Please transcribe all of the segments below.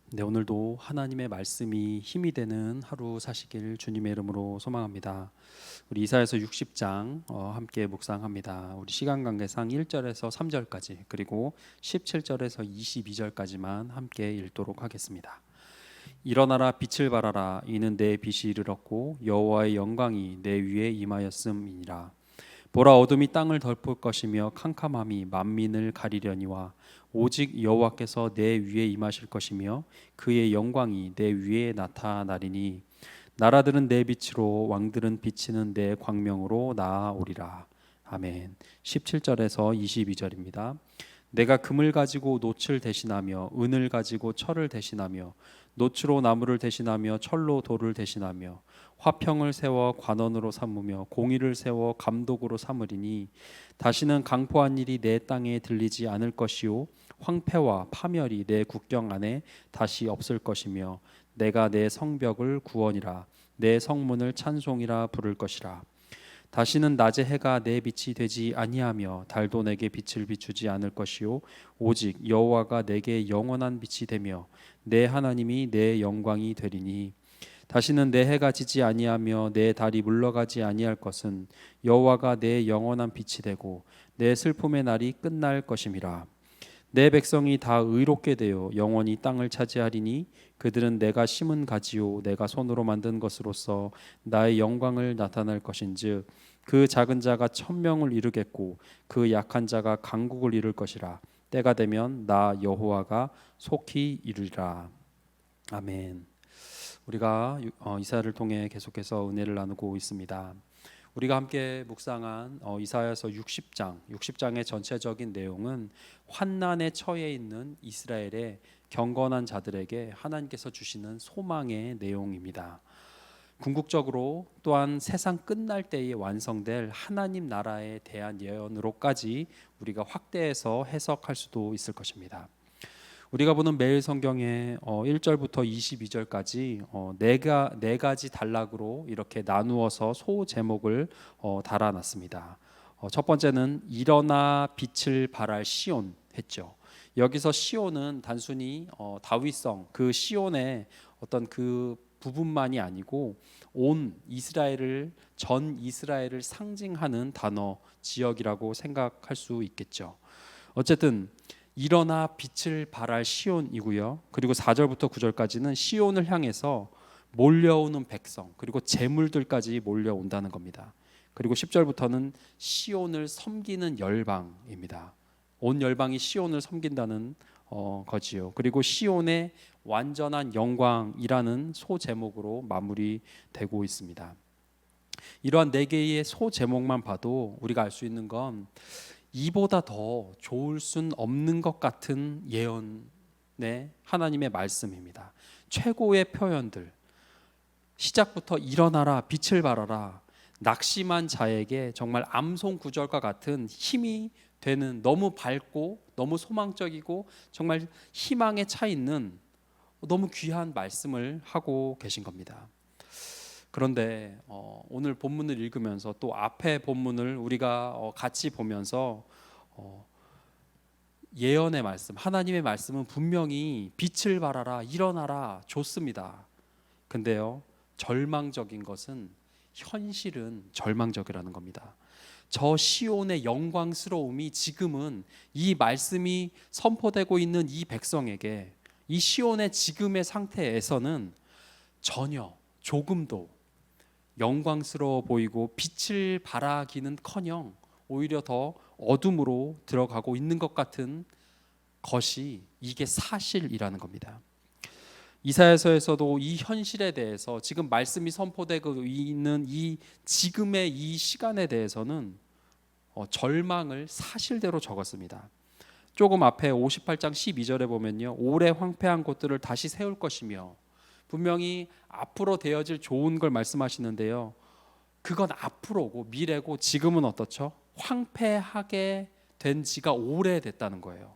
네, 오늘도 하나님의 말씀이 힘이 되는 하루 사시길 주님의 이름으로 소망합니다. 우리 이사야서 60장 함께 묵상합니다. 우리 시간 관계상 1절에서 3절까지 그리고 17절에서 22절까지만 함께 읽도록 하겠습니다. 일어나라, 빛을 발하라. 이는 내 빛이 이르렀고 여호와의 영광이 내 위에 임하였음이니라. 보라, 어둠이 땅을 덮을 것이며 캄캄함이 만민을 가리려니와 오직 여호와께서 내 위에 임하실 것이며 그의 영광이 내 위에 나타나리니 나라들은 내 빛으로 왕들은 비치는 내 광명으로 나아오리라. 아멘. 17절에서 22절입니다. 내가 금을 가지고 놋을 대신하며 은을 가지고 철을 대신하며 놋으로 나무를 대신하며 철로 돌을 대신하며 화평을 세워 관원으로 삼으며 공의를 세워 감독으로 삼으리니 다시는 강포한 일이 내 땅에 들리지 않을 것이요 황폐와 파멸이 내 국경 안에 다시 없을 것이며 내가 내 성벽을 구원이라 내 성문을 찬송이라 부를 것이라. 다시는 낮에 해가 내 빛이 되지 아니하며 달도 내게 빛을 비추지 않을 것이요 오직 여호와가 내게 영원한 빛이 되며 내 하나님이 내 영광이 되리니 다시는 내 해가 지지 아니하며 내 달이 물러가지 아니할 것은 여호와가 내 영원한 빛이 되고 내 슬픔의 날이 끝날 것임이라. 내 백성이 다 의롭게 되어 영원히 땅을 차지하리니 그들은 내가 심은 가지요 내가 손으로 만든 것으로서 나의 영광을 나타낼 것인즉 그 작은 자가 천명을 이루겠고 그 약한 자가 강국을 이룰 것이라. 때가 되면 나 여호와가 속히 이루리라. 아멘. 우리가 이사야를 통해 계속해서 은혜를 나누고 있습니다. 우리가 함께 묵상한 이사야서 60장의 전체적인 내용은 환난에 처해 있는 이스라엘의 경건한 자들에게 하나님께서 주시는 소망의 내용입니다. 궁극적으로 또한 세상 끝날 때에 완성될 하나님 나라에 대한 예언으로까지 우리가 확대해서 해석할 수도 있을 것입니다. 우리가 보는 매일 성경의 1절부터 22절까지 네 가지 단락으로 이렇게 나누어서 소 제목을 달아놨습니다. 첫 번째는 일어나 빛을 발할 시온 했죠. 여기서 시온은 단순히 다윗성 그 시온의 어떤 그 부분만이 아니고 전 이스라엘을 상징하는 단어 지역이라고 생각할 수 있겠죠. 어쨌든 일어나 빛을 발할 시온이고요. 그리고 4절부터 9절까지는 시온을 향해서 몰려오는 백성 그리고 재물들까지 몰려온다는 겁니다. 그리고 10절부터는 시온을 섬기는 열방입니다. 온 열방이 시온을 섬긴다는 거지요. 그리고 시온의 완전한 영광이라는 소 제목으로 마무리되고 있습니다. 이러한 네 개의 소 제목만 봐도 우리가 알 수 있는 건 이보다 더 좋을 순 없는 것 같은 예언의 하나님의 말씀입니다. 최고의 표현들, 시작부터 일어나라, 빛을 발하라, 낙심한 자에게 정말 암송 구절과 같은 힘이 되는 너무 밝고 너무 소망적이고 정말 희망에 차 있는 너무 귀한 말씀을 하고 계신 겁니다. 그런데 오늘 본문을 읽으면서 또 앞에 본문을 우리가 같이 보면서 예언의 말씀, 하나님의 말씀은 분명히 빛을 발하라, 일어나라 좋습니다. 근데요, 절망적인 것은 현실은 절망적이라는 겁니다. 저 시온의 영광스러움이 지금은 이 말씀이 선포되고 있는 이 백성에게 이 시온의 지금의 상태에서는 전혀 조금도 영광스러워 보이고 빛을 발하기는커녕 오히려 더 어둠으로 들어가고 있는 것 같은 것이 이게 사실이라는 겁니다. 이사야서에서도 이 현실에 대해서 지금 말씀이 선포되고 있는 이 지금의 이 시간에 대해서는 절망을 사실대로 적었습니다. 조금 앞에 58장 12절에 보면요, 오래 황폐한 곳들을 다시 세울 것이며 분명히 앞으로 되어질 좋은 걸 말씀하시는데요, 그건 앞으로고 미래고 지금은 어떻죠? 황폐하게 된 지가 오래됐다는 거예요.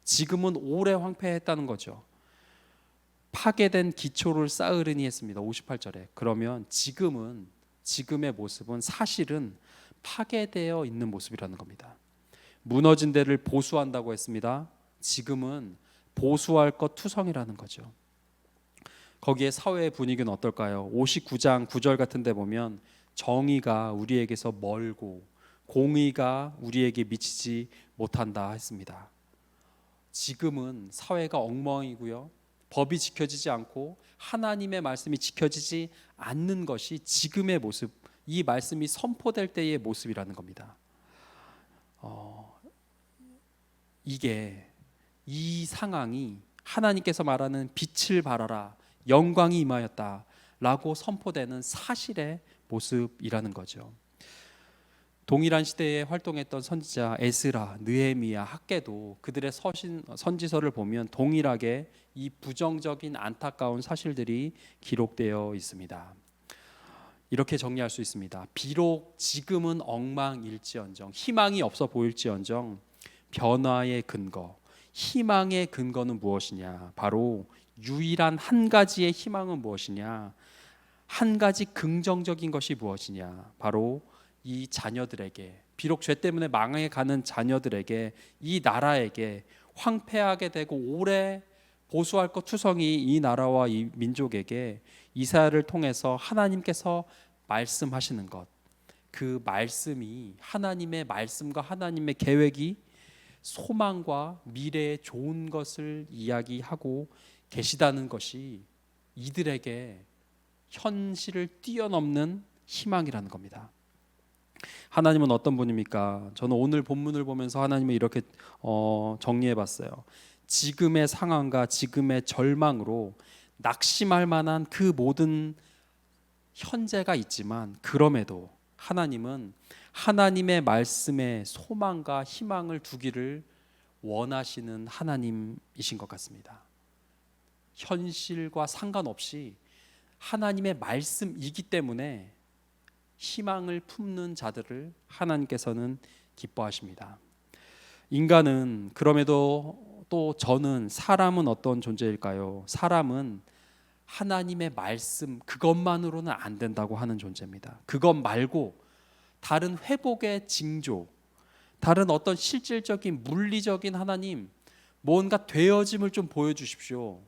지금은 오래 황폐했다는 거죠. 파괴된 기초를 쌓으려니 했습니다. 58절에. 그러면 지금의 모습은 사실은 파괴되어 있는 모습이라는 겁니다. 무너진 데를 보수한다고 했습니다. 지금은 보수할 것 투성이라는 거죠. 거기에 사회의 분위기는 어떨까요? 59장 9절 같은 데 보면 정의가 우리에게서 멀고 공의가 우리에게 미치지 못한다 했습니다. 지금은 사회가 엉망이고요. 법이 지켜지지 않고 하나님의 말씀이 지켜지지 않는 것이 지금의 모습, 이 말씀이 선포될 때의 모습이라는 겁니다. 이게 이 상황이 하나님께서 말하는 빛을 발하라 영광이 임하였다 라고 선포되는 사실의 모습이라는 거죠. 동일한 시대에 활동했던 선지자 에스라, 느헤미야, 학개도 그들의 선지서를 보면 동일하게 이 부정적인 안타까운 사실들이 기록되어 있습니다. 이렇게 정리할 수 있습니다. 비록 지금은 엉망일지언정, 희망이 없어 보일지언정 변화의 근거, 희망의 근거는 무엇이냐? 바로 유일한 한 가지의 희망은 무엇이냐? 한 가지 긍정적인 것이 무엇이냐? 바로 이 자녀들에게, 비록 죄 때문에 망해가는 자녀들에게, 이 나라에게, 황폐하게 되고 오래 보수할 것 투성이 이 나라와 이 민족에게 이사야를 통해서 하나님께서 말씀하시는 것, 그 말씀이 하나님의 말씀과 하나님의 계획이 소망과 미래의 좋은 것을 이야기하고 계시다는 것이 이들에게 현실을 뛰어넘는 희망이라는 겁니다. 하나님은 어떤 분입니까? 저는 오늘 본문을 보면서 하나님을 이렇게 정리해 봤어요. 지금의 상황과 지금의 절망으로 낙심할 만한 그 모든 현재가 있지만 그럼에도 하나님은 하나님의 말씀에 소망과 희망을 두기를 원하시는 하나님이신 것 같습니다. 현실과 상관없이 하나님의 말씀이기 때문에 희망을 품는 자들을 하나님께서는 기뻐하십니다. 인간은 그럼에도 또 저는 사람은 어떤 존재일까요? 사람은 하나님의 말씀 그것만으로는 안 된다고 하는 존재입니다. 그것 말고 다른 회복의 징조, 다른 어떤 실질적인 물리적인 하나님 뭔가 되어짐을 좀 보여주십시오.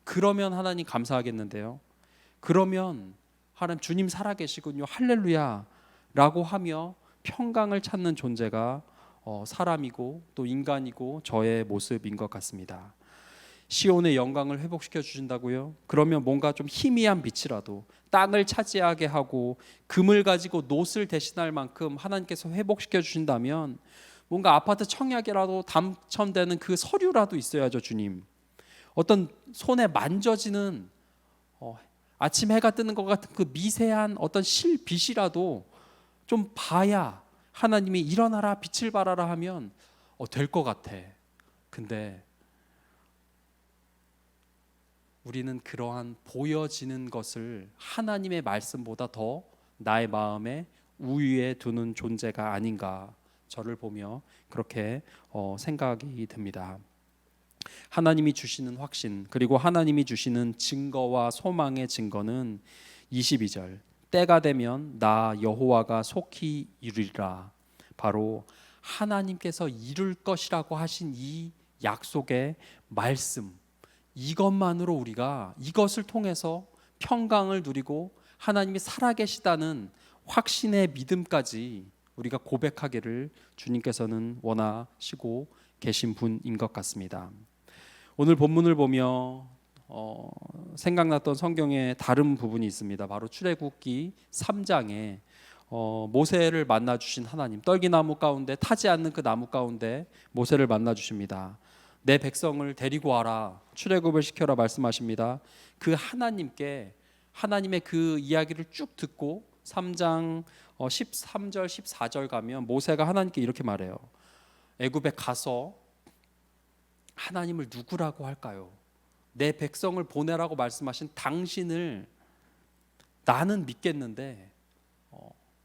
그러면 하나님 감사하겠는데요. 그러면 하나님 주님 살아계시군요. 할렐루야 라고 하며 평강을 찾는 존재가 사람이고 또 인간이고 저의 모습인 것 같습니다. 시온의 영광을 회복시켜 주신다고요? 그러면 뭔가 좀 희미한 빛이라도 땅을 차지하게 하고 금을 가지고 놋을 대신할 만큼 하나님께서 회복시켜 주신다면 뭔가 아파트 청약이라도 당첨되는 그 서류라도 있어야죠. 주님, 어떤 손에 만져지는 아침 해가 뜨는 것 같은 그 미세한 어떤 실빛이라도 좀 봐야 하나님이 일어나라 빛을 발하라 하면 될 것 같아. 근데 우리는 그러한 보여지는 것을 하나님의 말씀보다 더 나의 마음에 우위에 두는 존재가 아닌가, 저를 보며 그렇게 생각이 듭니다. 하나님이 주시는 확신, 그리고 하나님이 주시는 증거와 소망의 증거는 22절, 때가 되면 나 여호와가 속히 이루리라. 바로 하나님께서 이룰 것이라고 하신 이 약속의 말씀, 이것만으로 우리가 이것을 통해서 평강을 누리고 하나님이 살아계시다는 확신의 믿음까지 우리가 고백하기를 주님께서는 원하시고 계신 분인 것 같습니다. 오늘 본문을 보며 생각났던 성경의 다른 부분이 있습니다. 바로 출애굽기 3장에 모세를 만나 주신 하나님, 떨기나무 가운데 타지 않는 그 나무 가운데 모세를 만나 주십니다. 내 백성을 데리고 와라, 출애굽을 시켜라 말씀하십니다. 그 하나님께 하나님의 그 이야기를 쭉 듣고 3장 13절 14절 가면 모세가 하나님께 이렇게 말해요. 애굽에 가서 하나님을 누구라고 할까요? 내 백성을 보내라고 말씀하신 당신을 나는 믿겠는데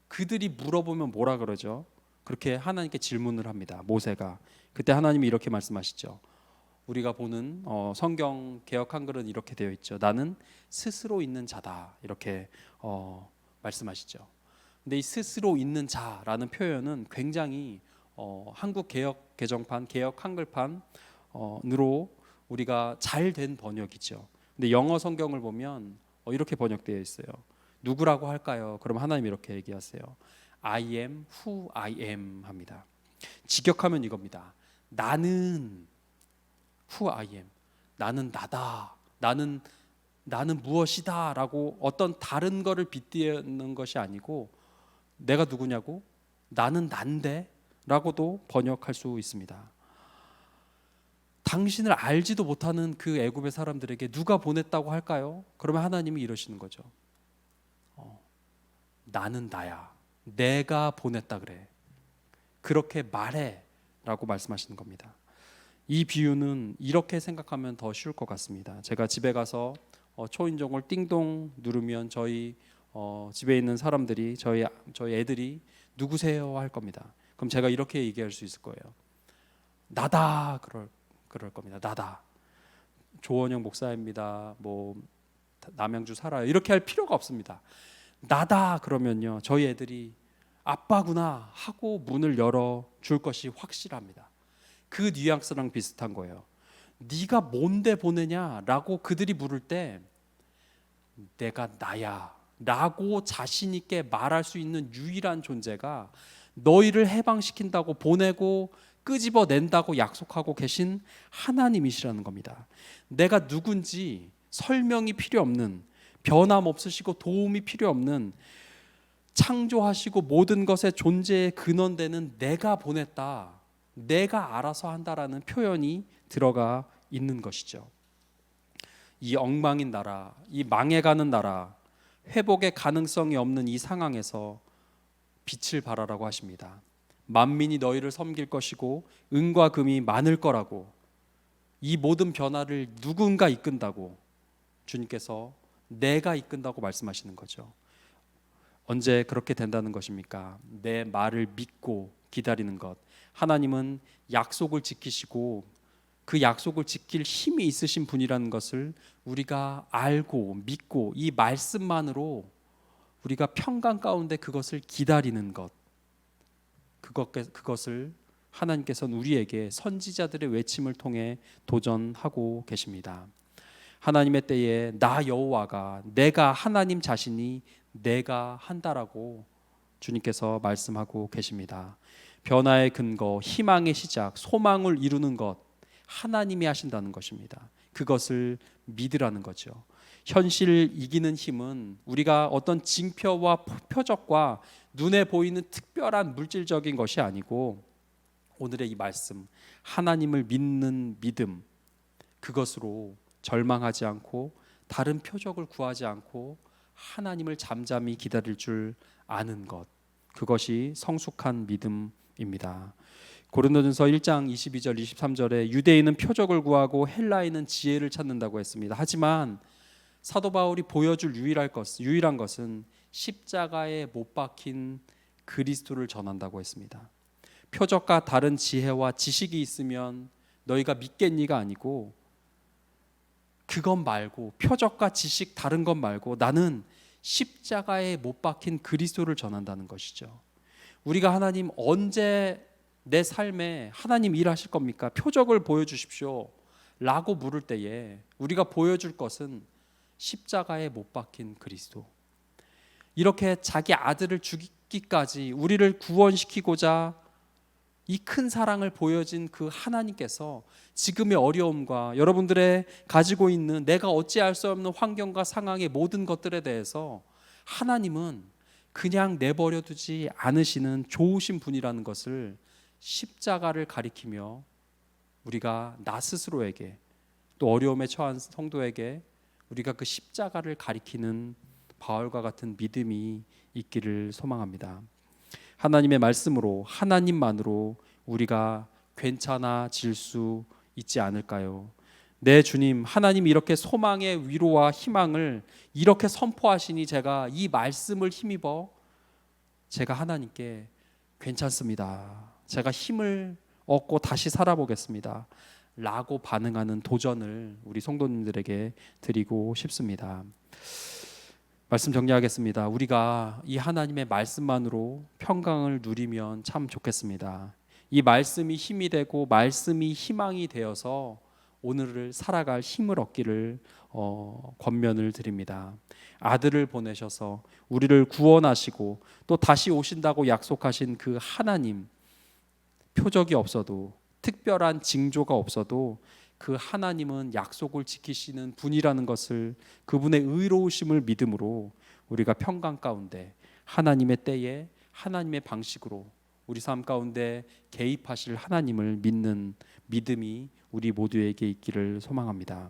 그들이 물어보면 뭐라 그러죠? 그렇게 하나님께 질문을 합니다. 모세가. 그때 하나님이 이렇게 말씀하시죠. 우리가 보는 성경 개역 한글은 이렇게 되어 있죠. 나는 스스로 있는 자다, 이렇게 말씀하시죠. 근데 이 스스로 있는 자라는 표현은 굉장히 한국 개역 개정판, 개역 한글판 으로 우리가 잘 된 번역이죠. 근데 영어 성경을 보면 이렇게 번역되어 있어요. 누구라고 할까요? 그럼 하나님 이렇게 얘기하세요. I am who I am 합니다. 직역하면 이겁니다. 나는 who I am. 나는 나다. 나는 무엇이다라고 어떤 다른 거를 빗대는 것이 아니고 내가 누구냐고? 나는 난데라고도 번역할 수 있습니다. 당신을 알지도 못하는 그 애굽의 사람들에게 누가 보냈다고 할까요? 그러면 하나님이 이러시는 거죠. 나는 나야. 내가 보냈다 그래. 그렇게 말해라고 말씀하시는 겁니다. 이 비유는 이렇게 생각하면 더 쉬울 것 같습니다. 제가 집에 가서 초인종을 띵동 누르면 저희 집에 있는 사람들이 저희 애들이 누구세요 할 겁니다. 그럼 제가 이렇게 얘기할 수 있을 거예요. 나다 그럴 겁니다. 나다. 조원영 목사입니다. 뭐 남양주 살아요. 이렇게 할 필요가 없습니다. 나다 그러면요. 저희 애들이 아빠구나 하고 문을 열어 줄 것이 확실합니다. 그 뉘앙스랑 비슷한 거예요. 네가 뭔데 보내냐라고 그들이 물을 때 내가 나야 라고 자신 있게 말할 수 있는 유일한 존재가 너희를 해방시킨다고 보내고 끄집어낸다고 약속하고 계신 하나님이시라는 겁니다. 내가 누군지 설명이 필요 없는, 변함없으시고 도움이 필요 없는, 창조하시고 모든 것의 존재의 근원되는 내가 보냈다, 내가 알아서 한다라는 표현이 들어가 있는 것이죠. 이 엉망인 나라, 이 망해가는 나라, 회복의 가능성이 없는 이 상황에서 빛을 발하라고 하십니다. 만민이 너희를 섬길 것이고 은과 금이 많을 거라고, 이 모든 변화를 누군가 이끈다고 주님께서 내가 이끈다고 말씀하시는 거죠. 언제 그렇게 된다는 것입니까? 내 말을 믿고 기다리는 것. 하나님은 약속을 지키시고 그 약속을 지킬 힘이 있으신 분이라는 것을 우리가 알고 믿고 이 말씀만으로 우리가 평강 가운데 그것을 기다리는 것, 그것을 하나님께서는 우리에게 선지자들의 외침을 통해 도전하고 계십니다. 하나님의 때에 나 여호와가, 내가 하나님 자신이 내가 한다라고 주님께서 말씀하고 계십니다. 변화의 근거, 희망의 시작, 소망을 이루는 것 하나님이 하신다는 것입니다. 그것을 믿으라는 거죠. 현실을 이기는 힘은 우리가 어떤 징표와 표적과 눈에 보이는 특별한 물질적인 것이 아니고 오늘의 이 말씀, 하나님을 믿는 믿음, 그것으로 절망하지 않고 다른 표적을 구하지 않고 하나님을 잠잠히 기다릴 줄 아는 것, 그것이 성숙한 믿음입니다. 고린도전서 1장 22절 23절에 유대인은 표적을 구하고 헬라인은 지혜를 찾는다고 했습니다. 하지만 사도 바울이 보여줄 유일한 것은 십자가에 못 박힌 그리스도를 전한다고 했습니다. 표적과 다른 지혜와 지식이 있으면 너희가 믿겠니가 아니고, 그것 말고, 표적과 지식 다른 것 말고 나는 십자가에 못 박힌 그리스도를 전한다는 것이죠. 우리가 하나님 언제 내 삶에 하나님 일하실 겁니까? 표적을 보여주십시오 라고 물을 때에 우리가 보여줄 것은 십자가에 못 박힌 그리스도. 이렇게 자기 아들을 죽이기까지 우리를 구원시키고자 이 큰 사랑을 보여진 그 하나님께서 지금의 어려움과 여러분들의 가지고 있는 내가 어찌할 수 없는 환경과 상황의 모든 것들에 대해서 하나님은 그냥 내버려 두지 않으시는 좋으신 분이라는 것을 십자가를 가리키며 우리가 나 스스로에게 또 어려움에 처한 성도에게 우리가 그 십자가를 가리키는 바울과 같은 믿음이 있기를 소망합니다. 하나님의 말씀으로, 하나님만으로 우리가 괜찮아질 수 있지 않을까요? 내 주님, 하나님 이렇게 소망의 위로와 희망을 이렇게 선포하시니 제가 이 말씀을 힘입어 제가 하나님께 괜찮습니다, 제가 힘을 얻고 다시 살아보겠습니다 라고 반응하는 도전을 우리 성도님들에게 드리고 싶습니다. 말씀 정리하겠습니다. 우리가 이 하나님의 말씀만으로 평강을 누리면 참 좋겠습니다. 이 말씀이 힘이 되고 말씀이 희망이 되어서 오늘을 살아갈 힘을 얻기를 권면을 드립니다. 아들을 보내셔서 우리를 구원하시고 또 다시 오신다고 약속하신 그 하나님, 표적이 없어도 특별한 징조가 없어도 그 하나님은 약속을 지키시는 분이라는 것을, 그분의 의로우심을 믿음으로 우리가 평강 가운데 하나님의 때에 하나님의 방식으로 우리 삶 가운데 개입하실 하나님을 믿는 믿음이 우리 모두에게 있기를 소망합니다.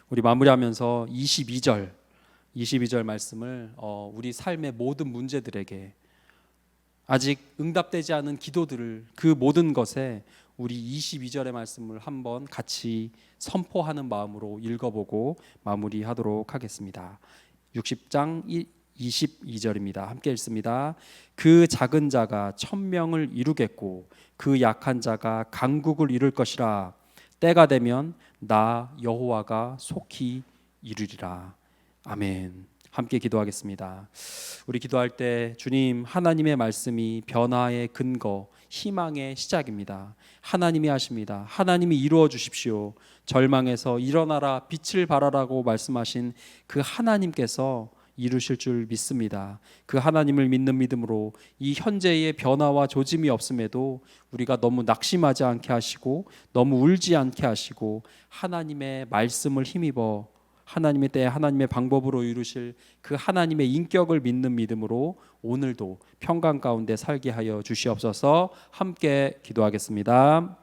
우리 마무리하면서 22절 말씀을 우리 삶의 모든 문제들에게, 아직 응답되지 않은 기도들을, 그 모든 것에 우리 22절의 말씀을 한번 같이 선포하는 마음으로 읽어보고 마무리하도록 하겠습니다. 60장 22절입니다. 함께 읽습니다. 그 작은 자가 천명을 이루겠고 그 약한 자가 강국을 이룰 것이라. 때가 되면 나 여호와가 속히 이루리라. 아멘. 함께 기도하겠습니다. 우리 기도할 때 주님, 하나님의 말씀이 변화의 근거, 희망의 시작입니다. 하나님이 하십니다. 하나님이 이루어 주십시오. 절망에서 일어나라 빛을 발하라고 말씀하신 그 하나님께서 이루실 줄 믿습니다. 그 하나님을 믿는 믿음으로 이 현재의 변화와 조짐이 없음에도 우리가 너무 낙심하지 않게 하시고 너무 울지 않게 하시고 하나님의 말씀을 힘입어 하나님의 때에 하나님의 방법으로 이루실 그 하나님의 인격을 믿는 믿음으로 오늘도 평강 가운데 살게 하여 주시옵소서. 함께 기도하겠습니다.